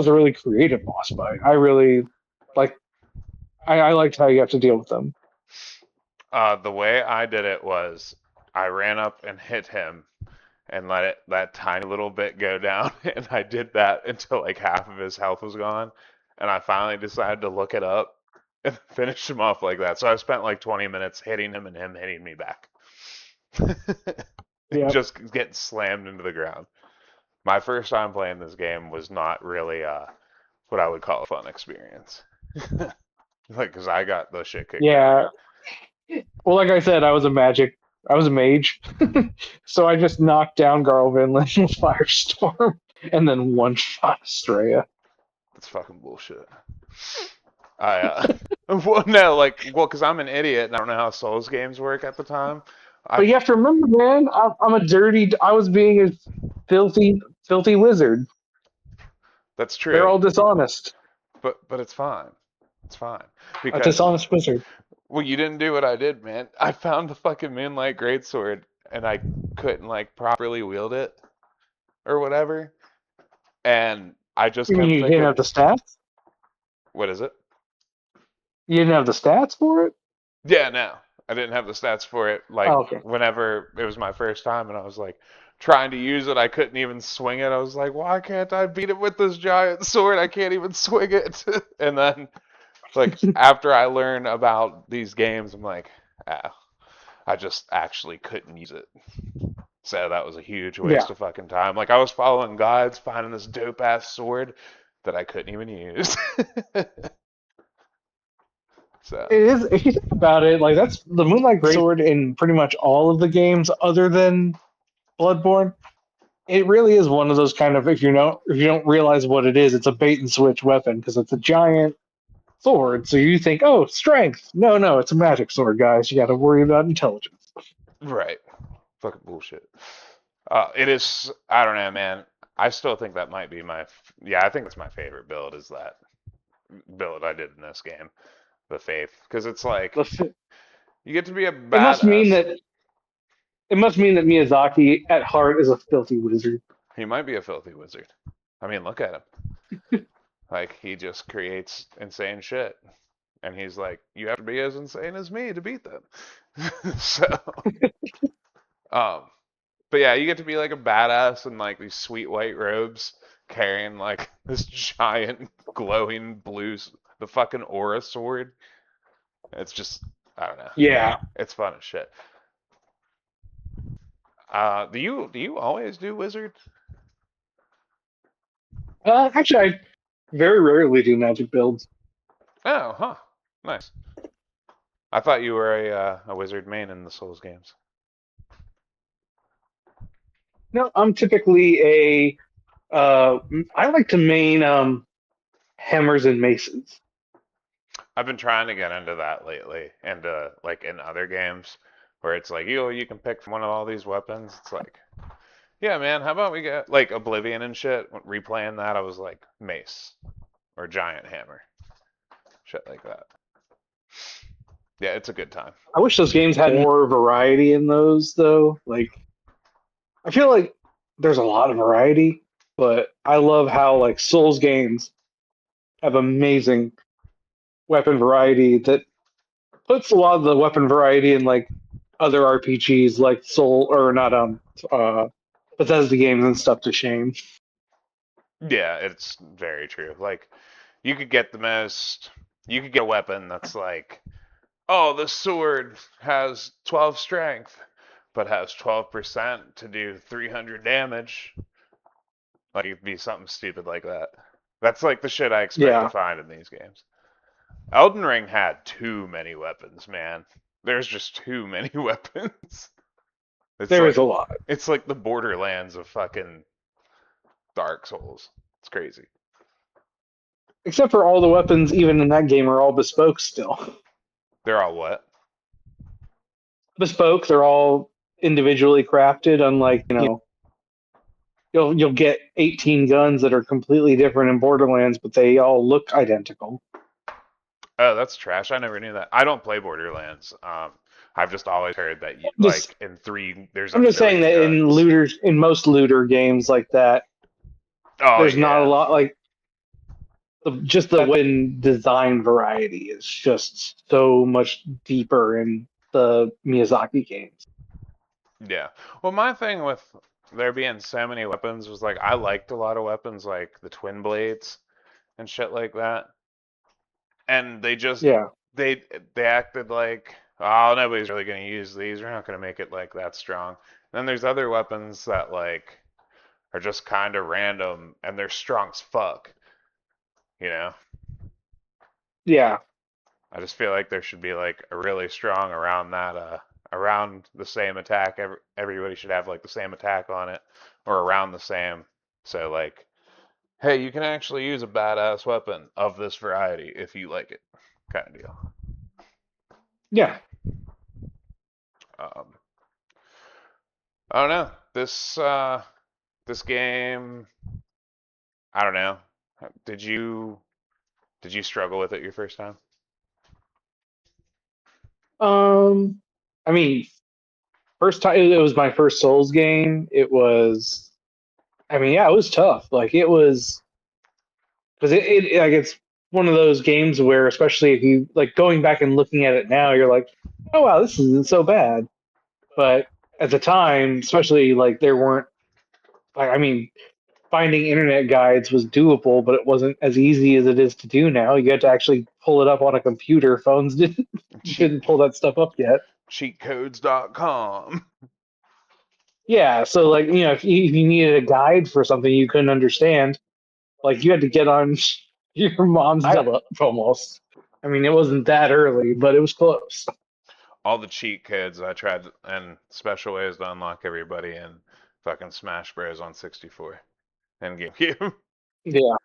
S2: a really creative boss fight. I really like. I liked how you have to deal with them.
S1: The way I did it was I ran up and hit him and let that tiny little bit go down, and I did that until like half of his health was gone, and I finally decided to look it up and finish him off like that. So I spent like 20 minutes hitting him and him hitting me back.
S2: Yeah.
S1: Just getting slammed into the ground. My first time playing this game was not really what I would call a fun experience. Like, cause I got the shit kicked.
S2: Yeah. Well, like I said, I was a mage, so I just knocked down Garl Vinland with Firestorm, and then one shot Estrella.
S1: That's fucking bullshit. Well, no, because I'm an idiot and I don't know how Souls games work at the time.
S2: But you have to remember, man, I was being a filthy wizard.
S1: That's true.
S2: They're all dishonest.
S1: But it's fine. It's fine.
S2: A dishonest wizard.
S1: Well, you didn't do what I did, man. I found the fucking Moonlight Greatsword and I couldn't like properly wield it or whatever. And I just
S2: You mean you didn't have the stats?
S1: What is it?
S2: You didn't have the stats for it?
S1: Yeah, no. I didn't have the stats for it. Like, whenever it was my first time and I was like trying to use it, I couldn't even swing it. I was like, why can't I beat it with this giant sword? I can't even swing it. And then, like, after I learned about these games, I'm like, I just actually couldn't use it. So that was a huge waste of fucking time. Like, I was following guides, finding this dope ass sword that I couldn't even use. So.
S2: It is, if you think about it, like that's the Moonlight Greatsword in pretty much all of the games other than Bloodborne. It really is one of those kind of, if you don't realize what it is, it's a bait and switch weapon because it's a giant sword. So you think, oh, strength. No, it's a magic sword, guys. You got to worry about intelligence.
S1: Right. Fucking bullshit. It is. I don't know, man. I still think that might be I think it's my favorite build. Is that build I did in this game. The Faith, because it's like you get to be a badass.
S2: It must mean that Miyazaki at heart is a filthy wizard.
S1: He might be a filthy wizard. I mean, look at him. Like, he just creates insane shit, and he's like, you have to be as insane as me to beat them. So, but yeah, you get to be like a badass in like these sweet white robes, carrying like this giant glowing the fucking aura sword. It's just, I don't know.
S2: Yeah.
S1: It's fun as shit. Do you always do wizard?
S2: Actually, I very rarely do magic builds.
S1: Oh, huh. Nice. I thought you were a wizard main in the Souls games.
S2: No, I'm typically I like to main hammers and maces.
S1: I've been trying to get into that lately, and like in other games where it's like you can pick from one of all these weapons. It's like, yeah, man, how about we get like Oblivion and shit? Replaying that, I was like mace or giant hammer, shit like that. Yeah, it's a good time.
S2: I wish those games had more variety in those, though. Like, I feel like there's a lot of variety, but I love how like Souls games have amazing weapon variety that puts a lot of the weapon variety in like other RPGs like Bethesda games and stuff to shame.
S1: Yeah, it's very true. Like, you could get a weapon that's like, oh, this sword has 12 strength, but has 12% to do 300 damage. Like, it'd be something stupid like that. That's like the shit I expect to find in these games. Elden Ring had too many weapons, man. There's just too many weapons.
S2: There is a lot.
S1: It's like the Borderlands of fucking Dark Souls. It's crazy.
S2: Except for all the weapons, even in that game, are all bespoke still.
S1: They're all what?
S2: bespoke. They're all individually crafted. Unlike you'll get 18 guns that are completely different in Borderlands, but they all look identical.
S1: Oh, that's trash. I never knew that. I don't play Borderlands. I've just always heard that
S2: Just
S1: like in three, there's a
S2: I'm just saying
S1: million
S2: that
S1: guns.
S2: in most looter games like that,
S1: Oh
S2: there's not a
S1: yeah,
S2: lot like just the weapon design variety is just so much deeper in the Miyazaki games.
S1: yeah. Well, my thing with there being so many weapons was like I liked a lot of weapons like the twin blades and shit like that, and they just
S2: Yeah,
S1: they they acted like oh nobody's really gonna use these. We're not gonna make it like that strong. And then there's other weapons that like are just kind of random and they're strong as fuck. You know.
S2: yeah,
S1: I just feel like there should be like a really strong around that around the same attack. Everybody should have like the same attack on it or around the same. So like, hey, you can actually use a badass weapon of this variety if you like it, kind of deal.
S2: yeah.
S1: Um, I don't know. This game, I don't know. Did you did you struggle with it your first time?
S2: Um, I mean, first time it was my first Souls game. It was, I mean, yeah, it was tough. Like it was because like it's one of those games where, especially if you like going back and looking at it now, you're like, oh wow, this isn't so bad. But at the time, especially like there weren't, like, I mean, finding internet guides was doable, but it wasn't as easy as it is to do now. You had to actually pull it up on a computer. Phones
S1: Cheat
S2: didn't pull that stuff up yet.
S1: cheatcodes.com.
S2: Yeah, so like if you needed a guide for something you couldn't understand, like you had to get on your mom's dial-up almost. I mean, it wasn't that early, but it was close.
S1: All the cheat codes I tried and special ways to unlock everybody in fucking Smash Bros on 64 and GameCube.
S2: Yeah.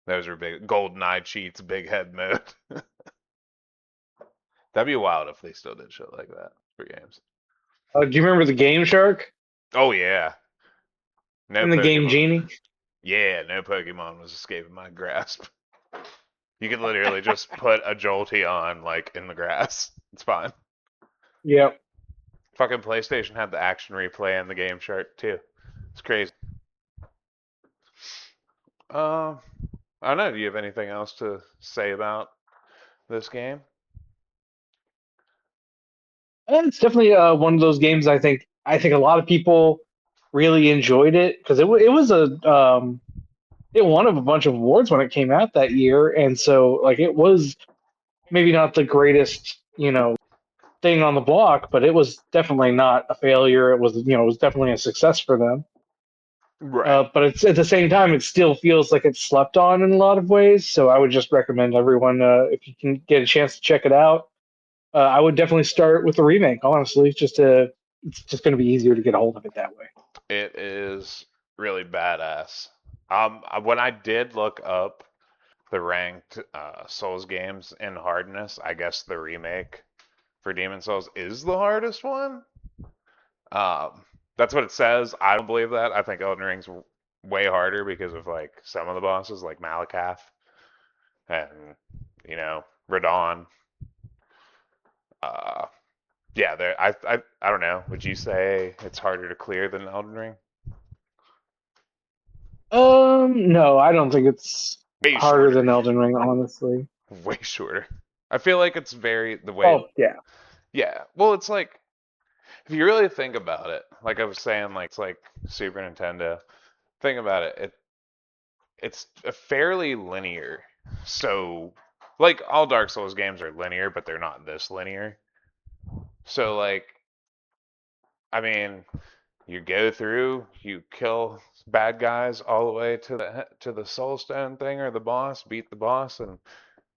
S1: Those are big golden eye cheats, big head mode. That'd be wild if they still did shit like that for games.
S2: Do you remember the Game Shark
S1: Oh yeah, no
S2: and the Game
S1: Pokemon.
S2: Genie?
S1: Yeah, no Pokemon was escaping my grasp. You could literally just put a Jolteon like in the grass. It's fine.
S2: Yep.
S1: Fucking PlayStation had the action replay in the Game Shark too. It's crazy. Um, I don't know. Do you have anything else to say about this game?
S2: And it's definitely one of those games. I think a lot of people really enjoyed it because it was it won a bunch of awards when it came out that year, and so like it was maybe not the greatest thing on the block, but it was definitely not a failure. It was it was definitely a success for them.
S1: Right.
S2: But it's at the same time, it still feels like it's slept on in a lot of ways. So I would just recommend everyone, if you can get a chance to check it out, I would definitely start with the remake. Honestly, it's just going to be easier to get a hold of it that way.
S1: It is really badass. When I did look up the ranked Souls games in hardness, I guess the remake for Demon Souls is the hardest one. That's what it says. I don't believe that. I think Elden Ring's way harder because of like some of the bosses, like Malakath and Radon. Uh, yeah, there. I don't know. Would you say it's harder to clear than Elden Ring?
S2: No, I don't think it's
S1: Way
S2: harder
S1: shorter.
S2: than Elden Ring, honestly.
S1: Way shorter. I feel like it's very the way.
S2: Oh yeah,
S1: Yeah. Well, it's like if you really think about it, like I was saying, like it's like Super Nintendo. Think about it. It's a fairly linear. So, like all Dark Souls games are linear, but they're not this linear. So, like, I mean, you go through, you kill bad guys all the way to the Soul Stone thing or the boss, beat the boss, and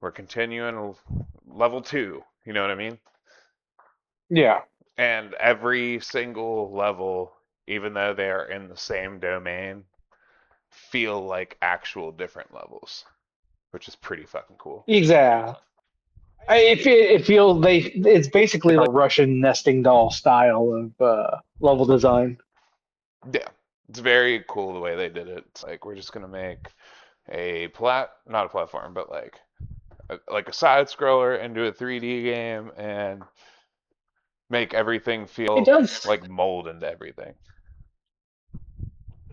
S1: we're continuing level two. You know what I mean?
S2: yeah,
S1: And every single level, even though they are in the same domain, feel like actual different levels, which is pretty fucking cool.
S2: exactly. It feels it's basically like a Russian nesting doll style of level design.
S1: Yeah, it's very cool the way they did it. It's like we're just gonna make not a platform, but like a side scroller into a 3D game and make everything
S2: It
S1: feel
S2: does.
S1: like mold into everything.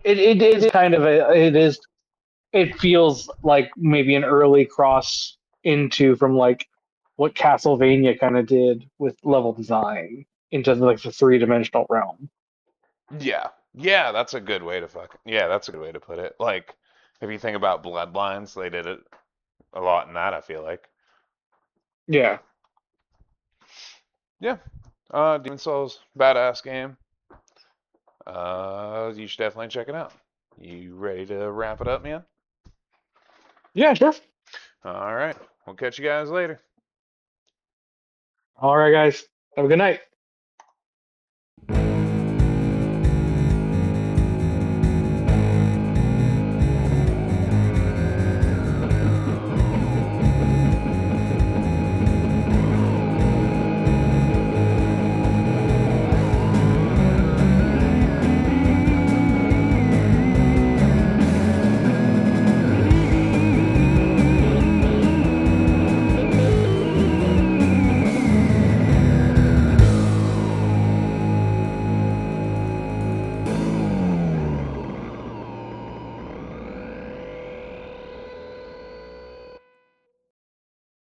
S2: It is kind of a. It is. It feels like maybe an early cross into from like what Castlevania kind of did with level design into like the 3 dimensional realm.
S1: Yeah. Yeah, that's a good way to yeah, that's a good way to put it. Like if you think about Bloodlines, they did it a lot in that, I feel like.
S2: Yeah.
S1: Yeah. Demon Souls, badass game. You should definitely check it out. You ready to wrap it up, man?
S2: Yeah, sure.
S1: All right. We'll catch you guys later.
S2: All right, guys. Have a good night.